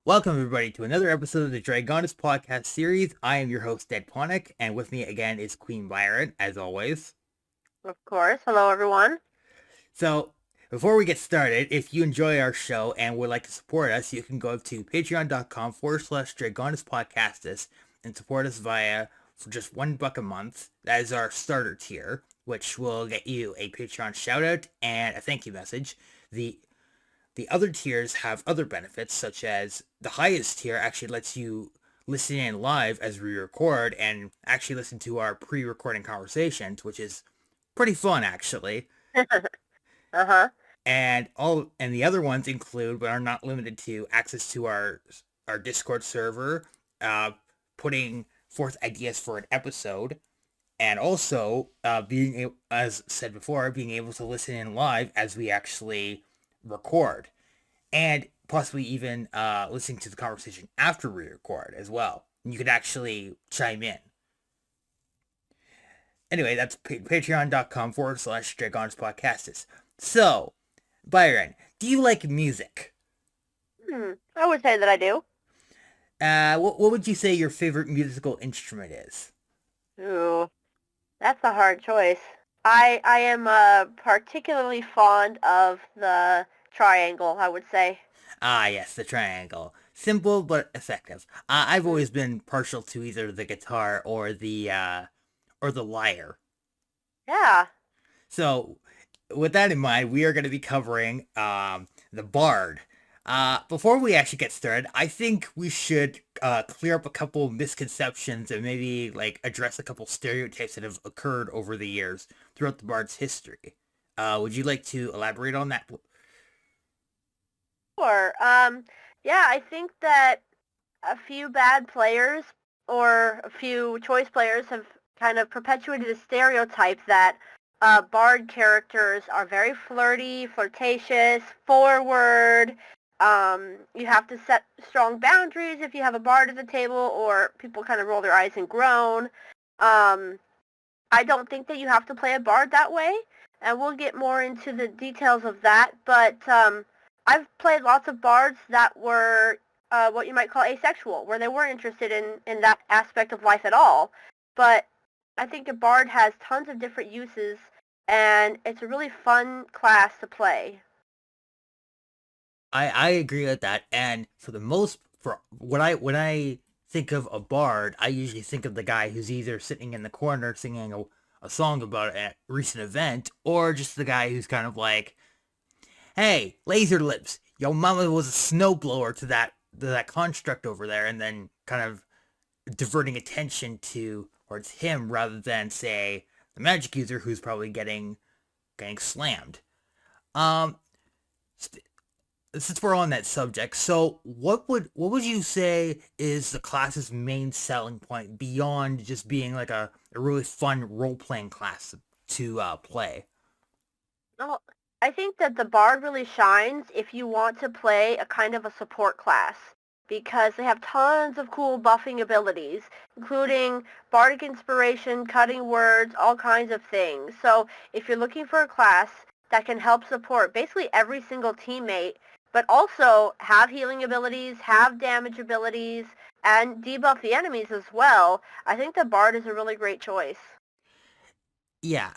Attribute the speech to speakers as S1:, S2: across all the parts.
S1: Welcome, everybody, to another episode of the Dragonus Podcast series. I am your host, Deadponic, and with me again is Queen Byron, as always.
S2: Of course. Hello, everyone.
S1: So, before we get started, if you enjoy our show and would like to support us, you can go to patreon.com/Dragonus Podcastus and support us for just $1 a month. That is our starter tier, which will get you a Patreon shout out and a thank you message. The other tiers have other benefits, such as the highest tier actually lets you listen in live as we record and actually listen to our pre-recording conversations, which is pretty fun, actually.
S2: Uh-huh.
S1: And the other ones include, but are not limited to, access to our Discord server, putting forth ideas for an episode, and also as said before, being able to listen in live as we actually record, and possibly even listening to the conversation after we record as well. You could actually chime in. Anyway, that's patreon.com/Dragonus Podcastus. So, Byron, do you like music?
S2: I would say that I do.
S1: What would you say your favorite musical instrument is?
S2: Ooh, that's a hard choice. I am particularly fond of the triangle, I would say.
S1: Ah, yes, the triangle. Simple but effective. I've always been partial to either the guitar or the lyre.
S2: Yeah.
S1: So, with that in mind, we are going to be covering the Bard. Before we actually get started, I think we should clear up a couple misconceptions and maybe like address a couple stereotypes that have occurred over the years throughout the Bard's history. Would you like to elaborate on that?
S2: Sure. Yeah, I think that a few bad players or a few choice players have kind of perpetuated a stereotype that bard characters are very flirty, flirtatious, forward. You have to set strong boundaries if you have a bard at the table, or people kind of roll their eyes and groan. I don't think that you have to play a bard that way, and we'll get more into the details of that, but I've played lots of bards that were what you might call asexual, where they weren't interested in that aspect of life at all. But I think a bard has tons of different uses, and it's a really fun class to play.
S1: I agree with that, and for when I think of a bard, I usually think of the guy who's either sitting in the corner singing a song about a recent event, or just the guy who's kind of like, hey, laser lips, your mama was a snowblower to that construct over there, and then kind of diverting attention towards him rather than, say, the magic user who's probably getting slammed. Um, since we're on that subject, so what would you say is the class's main selling point beyond just being like a really fun role playing class to play?
S2: Well, I think that the bard really shines if you want to play a kind of a support class, because they have tons of cool buffing abilities, including bardic inspiration, cutting words, all kinds of things. So if you're looking for a class that can help support basically every single teammate, but also have healing abilities, have damage abilities, and debuff the enemies as well, I think the bard is a really great choice.
S1: Yeah,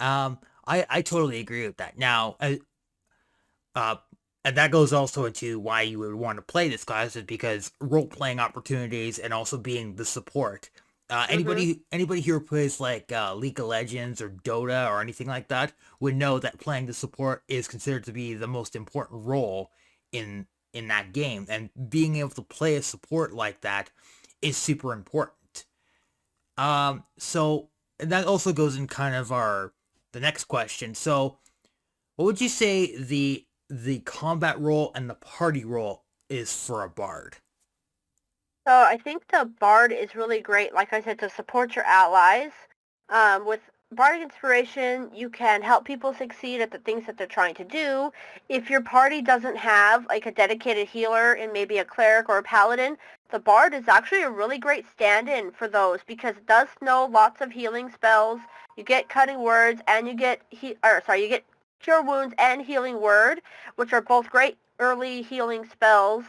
S1: I totally agree with that. Now, uh, and that goes also into why you would want to play this class, is because role playing opportunities and also being the support.
S2: Mhm.
S1: Anybody here who plays like League of Legends or Dota or anything like that would know that playing the support is considered to be the most important role in that game, and being able to play a support like that is super important. So and that also goes in kind of our the next question. So what would you say the combat role and the party role is for a bard?
S2: So I think the bard is really great, like I said, to support your allies. With bardic inspiration, you can help people succeed at the things that they're trying to do. If your party doesn't have like a dedicated healer and maybe a cleric or a paladin, the bard is actually a really great stand-in for those, because it does know lots of healing spells. You get cutting words, and you get cure wounds and healing word, which are both great early healing spells.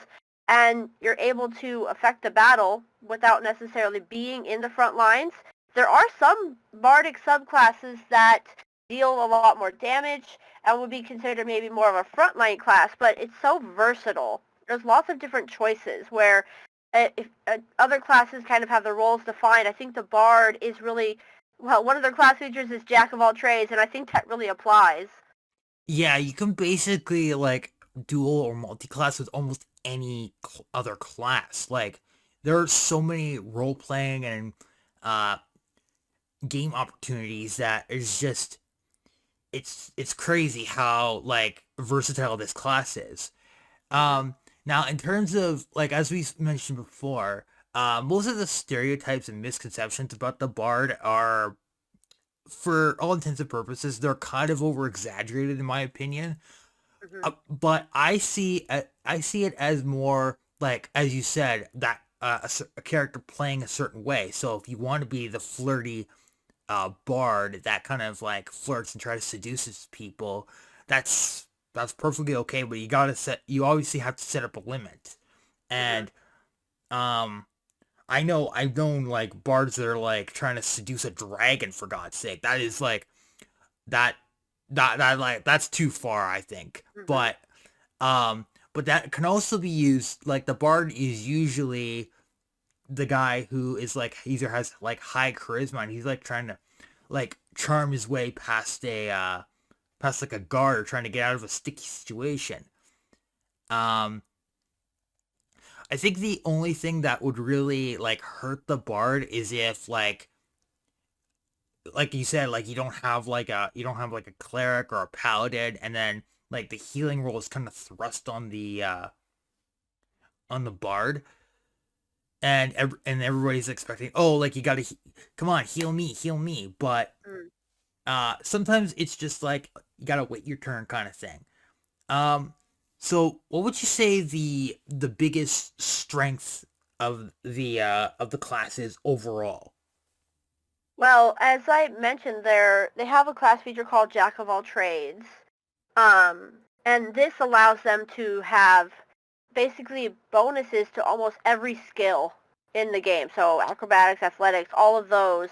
S2: and you're able to affect the battle without necessarily being in the front lines. There are some bardic subclasses that deal a lot more damage and would be considered maybe more of a frontline class, but it's so versatile. There's lots of different choices where if other classes kind of have their roles defined. I think the bard is really, well, one of their class features is jack of all trades, and I think that really applies.
S1: Yeah, you can basically like dual or multi-class with almost any other class. Like there are so many role-playing and uh game opportunities that is just it's crazy how like versatile this class is.
S2: Mm-hmm.
S1: Now in terms of like as we mentioned before, most of the stereotypes and misconceptions about the bard are, for all intents and purposes, they're kind of over exaggerated in my opinion.
S2: Mm-hmm.
S1: But I see it as more like, as you said, that a character playing a certain way. So if you want to be the flirty bard that kind of like flirts and tries to seduces people, that's perfectly okay. But you obviously have to set up a limit.
S2: Mm-hmm.
S1: And um, I've known like bards that are like trying to seduce a dragon, for God's sake. That is like that that like that's too far, I think.
S2: Mm-hmm.
S1: But that can also be used, like the bard is usually the guy who is like either has like high charisma and he's like trying to like charm his way past like a guard or trying to get out of a sticky situation. Um I think the only thing that would really like hurt the bard is if like you said, like you don't have like a cleric or a paladin, and then like the healing roll is kind of thrust on the bard, and everybody's expecting, oh, like you gotta come on, heal me, but
S2: Mm.
S1: sometimes it's just like you gotta wait your turn kind of thing. Um, so what would you say the biggest strength of the class is overall?
S2: Well, as I mentioned, they have a class feature called Jack of all trades, and this allows them to have basically bonuses to almost every skill in the game. So acrobatics, athletics, all of those.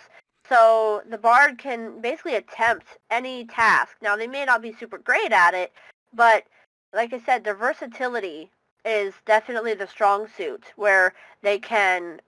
S2: So the bard can basically attempt any task. Now they may not be super great at it, but like I said, their versatility is definitely the strong suit where they can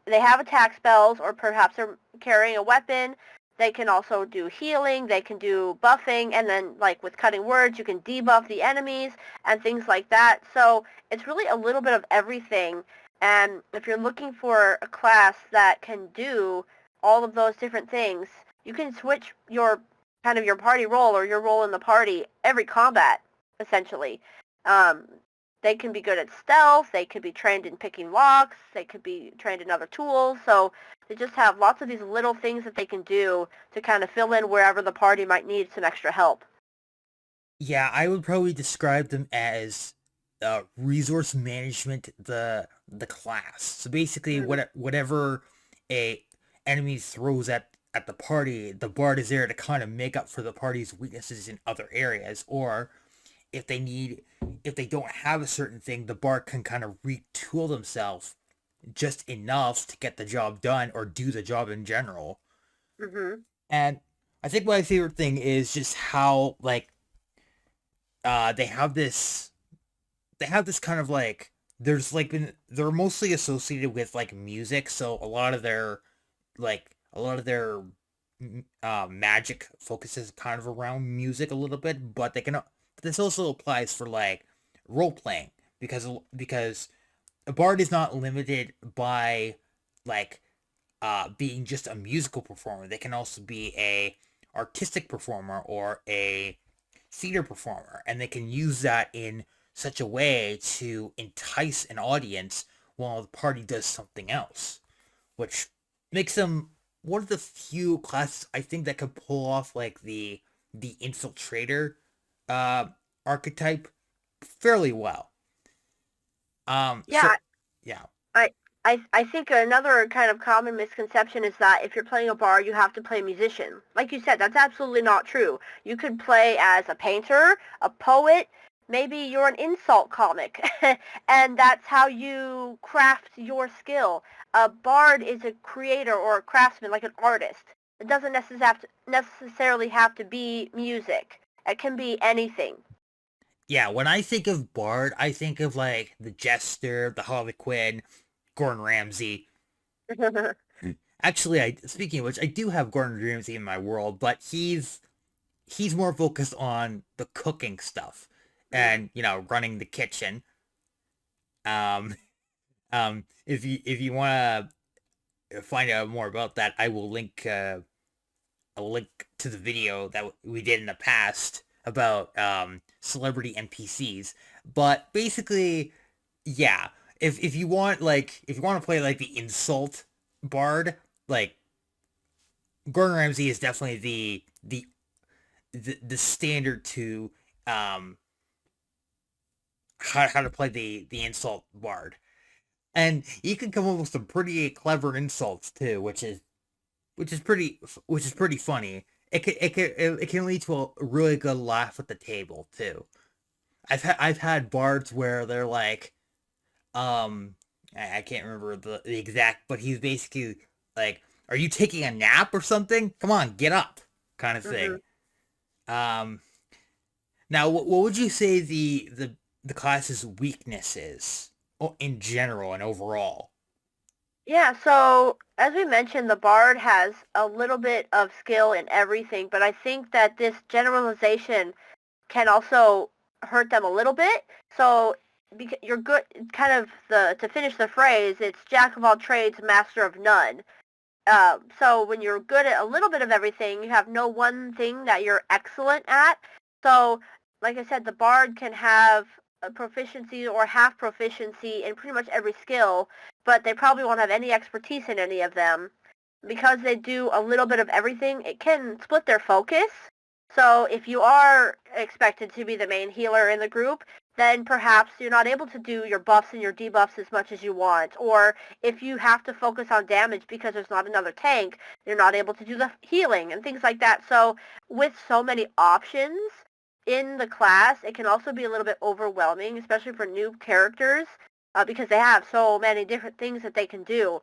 S2: they have attack spells, or perhaps they're carrying a weapon. They can also do healing, they can do buffing, and then like with cutting words, you can debuff the enemies and things like that. So it's really a little bit of everything. And if you're looking for a class that can do all of those different things, you can switch your kind of your party role or your role in the party every combat, essentially. Um, they can be good at stealth, they could be trained in picking locks, they could be trained in other tools, so they just have lots of these little things that they can do to kind of fill in wherever the party might need some extra help.
S1: Yeah, I would probably describe them as resource management, the class. So basically,
S2: Mm,
S1: whatever a enemy throws at the party, the bard is there to kind of make up for the party's weaknesses in other areas. Or if they need, if they don't have a certain thing, the bard can kind of retool themselves just enough to get the job done or do the job in general.
S2: mm-hmm.
S1: And I think my favorite thing is just how like they have this kind of like, there's like been they're mostly associated with like music, so a lot of their magic focuses kind of around music a little bit, but this also applies for like role playing, because a bard is not limited by like being just a musical performer. They can also be a artistic performer or a theater performer, and they can use that in such a way to entice an audience while the party does something else, which makes them one of the few classes I think that could pull off like the infiltrator uh archetype fairly well.
S2: Yeah,
S1: So yeah.
S2: I, I think another kind of common misconception is that if you're playing a bard, you have to play a musician. Like you said, that's absolutely not true. You could play as a painter, a poet, Maybe you're an insult comic, and that's how you craft your skill. A bard is a creator or a craftsman, like an artist. It doesn't necessarily have to be music. It can be anything.
S1: Yeah, when I think of Bard, I think of like the Jester, the Harlequin, Gordon Ramsay. Actually, speaking of which, I do have Gordon Ramsay in my world, but he's more focused on the cooking stuff and running the kitchen. Um, if you want to find out more about that, I will link a link to the video that we did in the past about celebrity NPCs. But basically, yeah, if you want to play like the insult bard, like Gordon Ramsay is definitely the standard to how to play the insult bard. And you can come up with some pretty clever insults too, which is pretty funny. It can lead to a really good laugh at the table too. I've had bards where they're like, I can't remember the exact, but he's basically like, "Are you taking a nap or something? Come on, get up," kind of thing. Um, Now, what would you say the class's weakness is, in general and overall?
S2: Yeah, so as we mentioned, the bard has a little bit of skill in everything, but I think that this generalization can also hurt them a little bit. So you're good, kind of to finish the phrase, it's jack of all trades, master of none. So when you're good at a little bit of everything, you have no one thing that you're excellent at. So, like I said, the bard can have a proficiency or half proficiency in pretty much every skill, but they probably won't have any expertise in any of them. Because they do a little bit of everything, it can split their focus. So if you are expected to be the main healer in the group, then perhaps you're not able to do your buffs and your debuffs as much as you want. Or if you have to focus on damage because there's not another tank, you're not able to do the healing and things like that. So with so many options in the class, it can also be a little bit overwhelming, especially for new characters, because they have so many different things that they can do.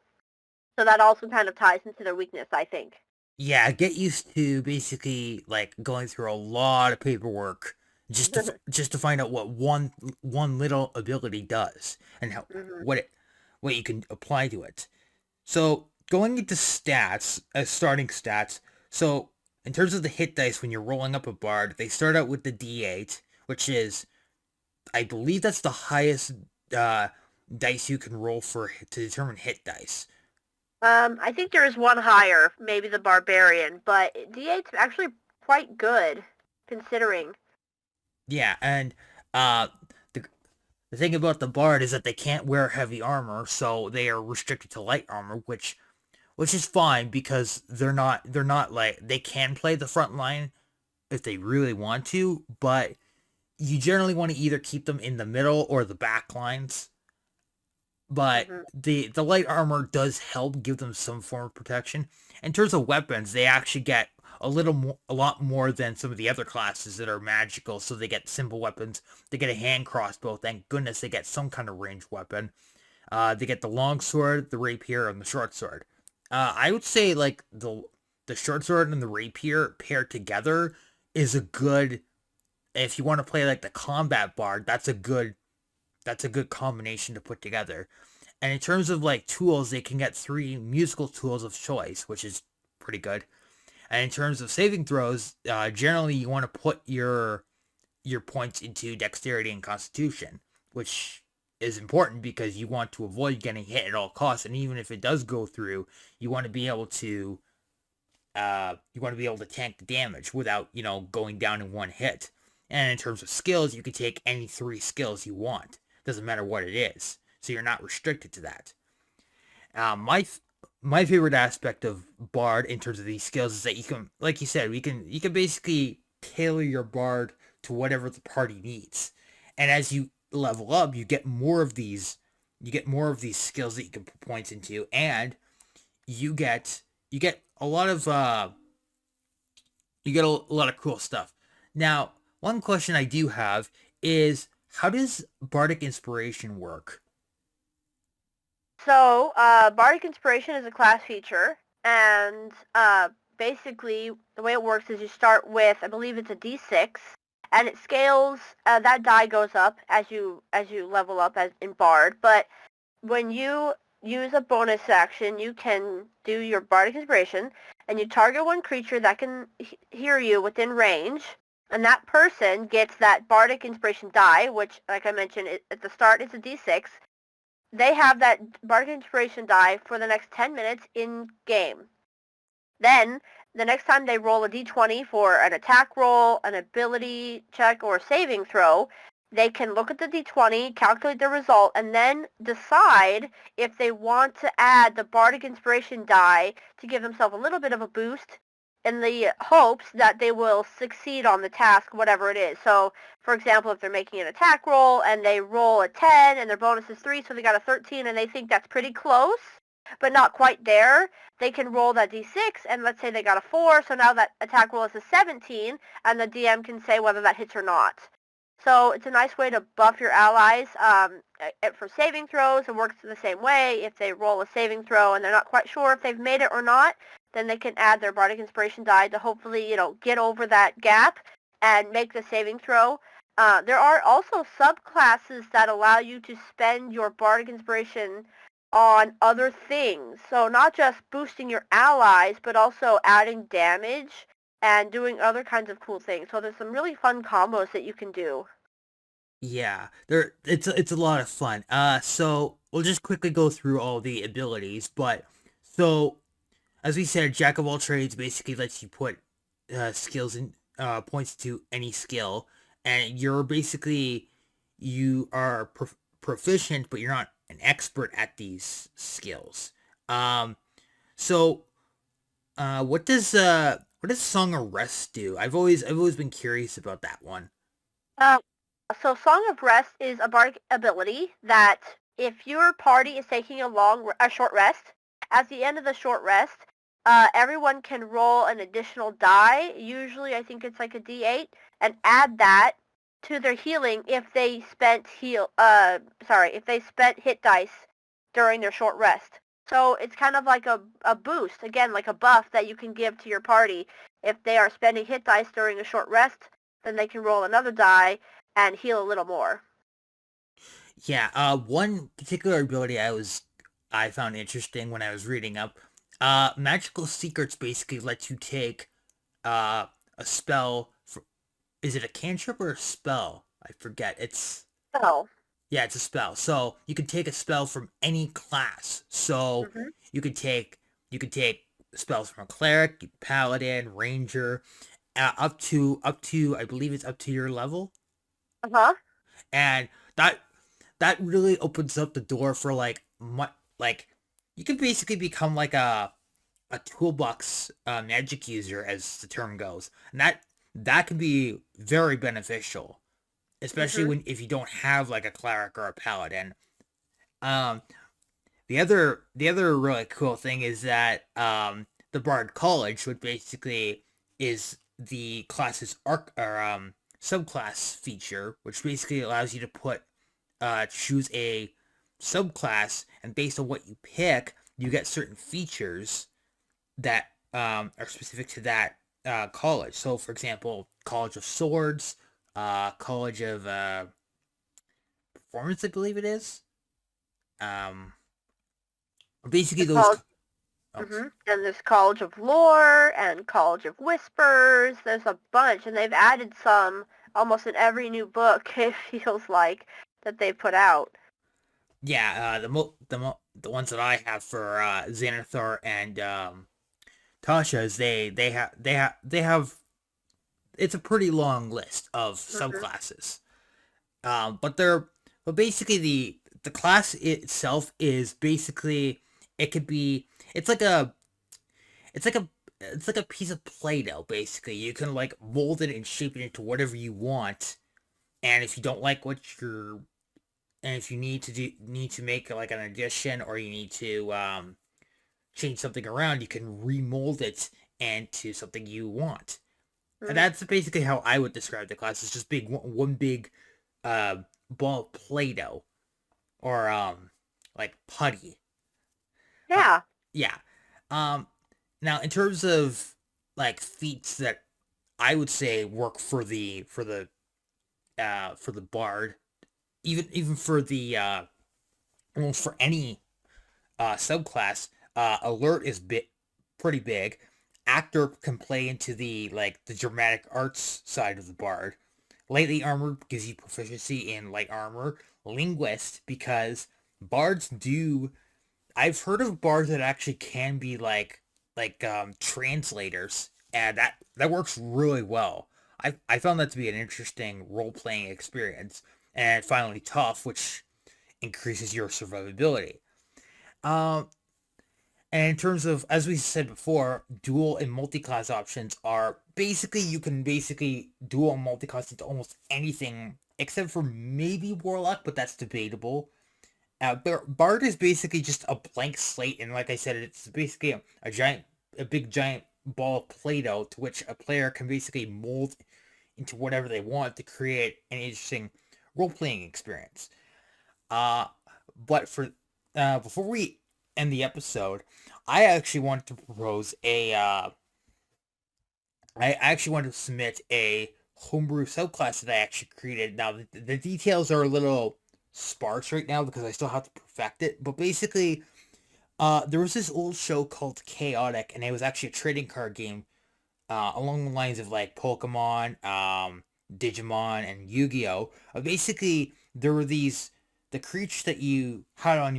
S2: So that also kind of ties into their weakness, I think.
S1: Yeah, get used to basically like going through a lot of paperwork just to find out what one little ability does and how
S2: Mm-hmm.
S1: what you can apply to it. So going into stats, starting stats. So in terms of the hit dice, when you're rolling up a bard, they start out with the D8, which is, I believe that's the highest dice you can roll to determine hit dice.
S2: I think there is one higher, maybe the Barbarian, but D8's actually quite good, considering.
S1: Yeah, and uh, the the thing about the bard is that they can't wear heavy armor, so they are restricted to light armor, which is fine because they're not like, they can play the front line if they really want to, but you generally want to either keep them in the middle or the back lines. But
S2: Mm-hmm.
S1: the light armor does help give them some form of protection. In terms of weapons, they actually get a lot more than some of the other classes that are magical. So they get simple weapons. They get a hand crossbow. Thank goodness they get some kind of ranged weapon. They get the long sword, the rapier, and the short sword. I would say like the short sword and the rapier paired together is a good. If you want to play like the combat bard, that's a good combination to put together. And in terms of like tools, they can get 3 musical tools of choice, which is pretty good. And in terms of saving throws, generally you want to put your points into dexterity and constitution, which is important because you want to avoid getting hit at all costs. And even if it does go through, you want to be able to tank the damage without going down in one hit. And in terms of skills, you can take any 3 skills you want. Doesn't matter what it is, so you're not restricted to that. My favorite aspect of Bard in terms of these skills is that you can, like you said, you can basically tailor your Bard to whatever the party needs. And as you level up, you get more of these skills that you can put points into, and you get a lot of you get a lot of cool stuff. Now, one question I do have is, how does Bardic Inspiration work?
S2: So, Bardic Inspiration is a class feature, and basically the way it works is you start with, I believe it's a D6, and it scales. That die goes up as you level up as in Bard. But when you use a bonus action, you can do your Bardic Inspiration, and you target one creature that can hear you within range, and that person gets that Bardic Inspiration die, which, like I mentioned, at the start it's a D6. They have that Bardic Inspiration die for the next 10 minutes in game. Then, the next time they roll a d20 for an attack roll, an ability check, or a saving throw, they can look at the d20, calculate the result, and then decide if they want to add the Bardic Inspiration die to give themselves a little bit of a boost in the hopes that they will succeed on the task, whatever it is. So, for example, if they're making an attack roll and they roll a 10 and their bonus is 3, so they got a 13 and they think that's pretty close, but not quite there, they can roll that d6, and let's say they got a 4, so now that attack roll is a 17, and the DM can say whether that hits or not. So it's a nice way to buff your allies. For saving throws, it works the same way. If they roll a saving throw and they're not quite sure if they've made it or not, then they can add their Bardic Inspiration die to hopefully, get over that gap and make the saving throw. There are also subclasses that allow you to spend your Bardic Inspiration on other things. So not just boosting your allies, but also adding damage and doing other kinds of cool things. So there's some really fun combos that you can do.
S1: Yeah, it's a lot of fun. So we'll just quickly go through all the abilities, but so as we said, Jack of all trades basically lets you put skills and points to any skill, and you are proficient, but you're not an expert at these skills. So what does Song of Rest do? I've always been curious about that one.
S2: Uh, so Song of Rest is a bardic ability that if your party is taking a short rest, at the end of the short rest, everyone can roll an additional die. Usually, I think it's like a D8, and add that to their healing if they spent if they spent hit dice during their short rest. So it's kind of like a boost, again, like a buff that you can give to your party. If they are spending hit dice during a short rest, then they can roll another die and heal a little more.
S1: Yeah, one particular ability I found interesting when I was reading up. Magical Secrets basically lets you take a spell. Is it a cantrip or a spell? I forget.
S2: So,
S1: Yeah, it's a spell. So you can take a spell from any class. So
S2: mhm.
S1: you could take you could take spells from a cleric, paladin, ranger, up to I believe it's up to your level,
S2: Uh-huh.
S1: and that that really opens up the door for like you can basically become like a toolbox magic user, as the term goes, and that can be very beneficial, especially
S2: Mhm.
S1: when if you don't have like a cleric or a paladin. Um, the other really cool thing is that the Bard College, which basically is the class's arc or subclass feature, which basically allows you to choose a subclass, and based on what you pick, you get certain features that are specific to that college. So, for example, College of Swords, College of Performance, I believe it is. Um, basically
S2: The
S1: those.
S2: college,
S1: Oh,
S2: and there's College of Lore and College of Whispers. There's a bunch, and they've added some almost in every new book. It feels like that they put out.
S1: yeah, the ones that I have for Xanathar and Tasha's, they have it's a pretty long list of
S2: Mhm.
S1: subclasses. But basically the class itself is basically it could be it's like a it's like a piece of Play-Doh. Basically, you can like mold it and shape it into whatever you want. And if you don't like what you're and if you need to make like an addition, or you need to change something around, you can remold it into something you want. And
S2: Mhm.
S1: that's basically how I would describe the class. It's just one big ball of Play-Doh or like putty. Uh,
S2: Yeah.
S1: yeah. Um, Now in terms of like feats that I would say work for the bard, even for the almost for any subclass, alert is pretty big. Actor can play into the dramatic arts side of the bard. Lightly armored gives you proficiency in light armor. Linguist, because bards do. I've heard of bards that actually can be like translators, and that works really well. I found that to be an interesting role playing experience. And finally, tough, which increases your survivability. Um, and in terms of, as we said before, dual and multi-class options are basically, you can basically dual and multi-class into almost anything except for maybe Warlock, but that's debatable. Bard is basically just a blank slate, and like I said, it's basically a big giant ball of Play-Doh to which a player can basically mold into whatever they want to create an interesting role-playing experience. Uh, but for before we end the episode, I actually wanted to propose I actually wanted to submit a homebrew subclass that I actually created. Now the details are a little sparse right now because I still have to perfect it. But basically, there was this old show called Chaotic, and it was actually a trading card game along the lines of like Pokemon, Digimon, and Yu-Gi-Oh. Basically, there were the creatures that you had on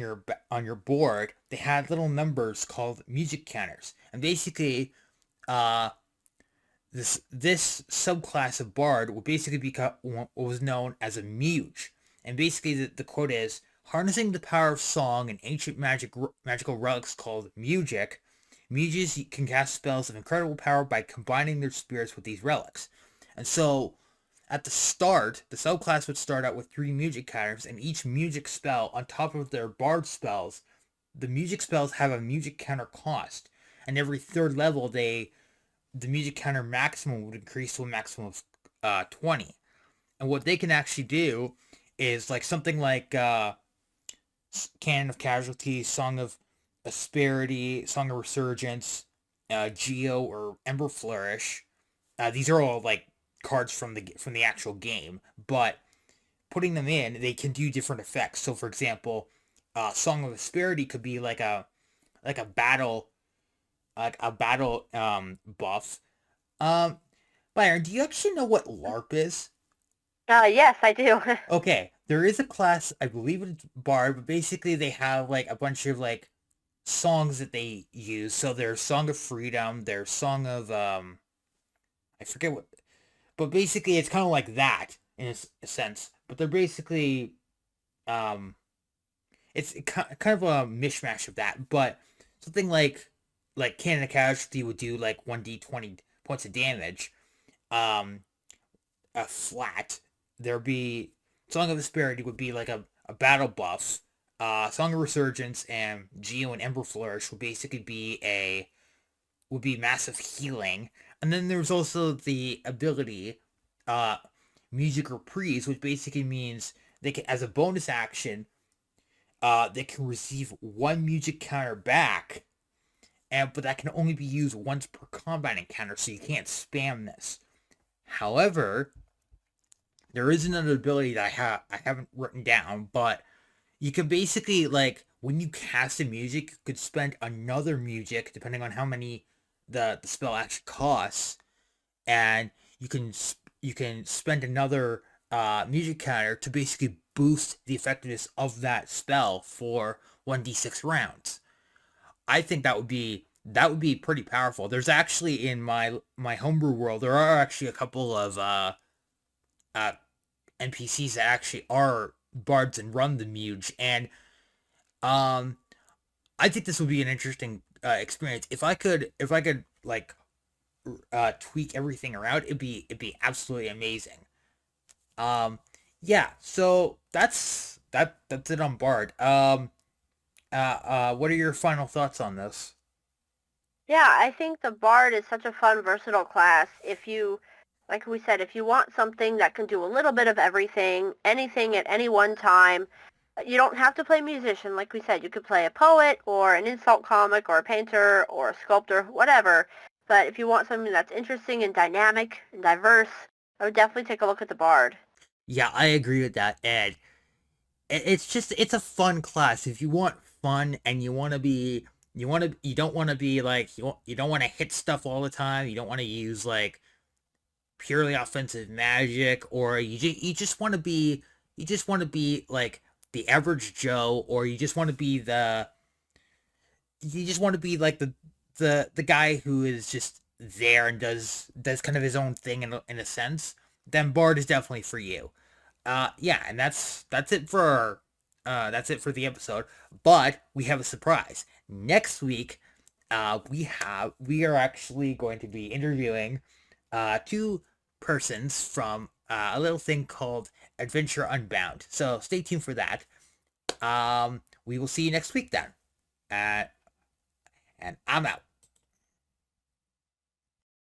S1: your board. They had little numbers called music counters, and basically, uh, this subclass of bard would basically become what was known as a muse. And basically, the quote is harnessing the power of song and ancient magical relics called music. Muses can cast spells of incredible power by combining their spirits with these relics. And so, at the start, the subclass would start out with 3 music counters, and each music spell on top of their bard spells, the music spells have a music counter cost. And every third level, the music counter maximum would increase to a maximum of 20. And what they can actually do is like something like Canon of Casualties, Song of Asperity, Song of Resurgence, Geo, or Ember Flourish. These are all like cards from the actual game, but putting them in, they can do different effects. So, for example, Song of Asperity could be like a battle buff. Um, Byron, do you actually know what LARP is?
S2: Yes, I do.
S1: Okay, there is a class, I believe it's Bard, but basically they have like a bunch of like songs that they use. So there's Song of Freedom, there's Song of I forget what, but basically it's kind of like that in a sense. But they're basically um it's kind of a mishmash of that. But something like Cannon Casualty would do like 1d20 points of damage. Um, a flat. There'd be Song of Asperity would be like a battle buff. Song of Resurgence and Geo and Ember Flourish would basically would be massive healing. And then there's also the ability, uh, Music Reprise, which basically means they can, as a bonus action, they can receive 1 music counter back, but that can only be used once per combat encounter, so you can't spam this. However, there is another ability that I haven't written down, but you can basically like when you cast a music, you could spend another music depending on how many the spell actually costs, and you can spend another music counter to basically boost the effectiveness of that spell for 1d6 rounds. I think that would be pretty powerful. There's actually in my homebrew world, there are actually a couple of uh NPCs that actually are bards and run the Muge, and um I think this would be an interesting experience. If I could like tweak everything around, it'd be absolutely amazing. Um yeah, so that's it on Bard. What are your final thoughts on this?
S2: Yeah, I think the bard is such a fun, versatile class. If you Like we said, if you want something that can do a little bit of everything, anything at any one time, you don't have to play musician. Like we said, you could play a poet or an insult comic or a painter or a sculptor, whatever. But if you want something that's interesting and dynamic and diverse, I would definitely take a look at the Bard.
S1: Yeah, I agree with that, Ed. It's a fun class. If you want fun and you don't want to be like, you don't want to hit stuff all the time. You don't want to use like purely offensive magic, or you just want to be like the average Joe, or you just want to be like the guy who is just there and does kind of his own thing in a sense. Then Bard is definitely for you. Yeah, and that's it for the episode. But we have a surprise. Next week, we are actually going to be interviewing two persons from a little thing called Adventure Unbound. So stay tuned for that. We will see you next week then. And I'm out.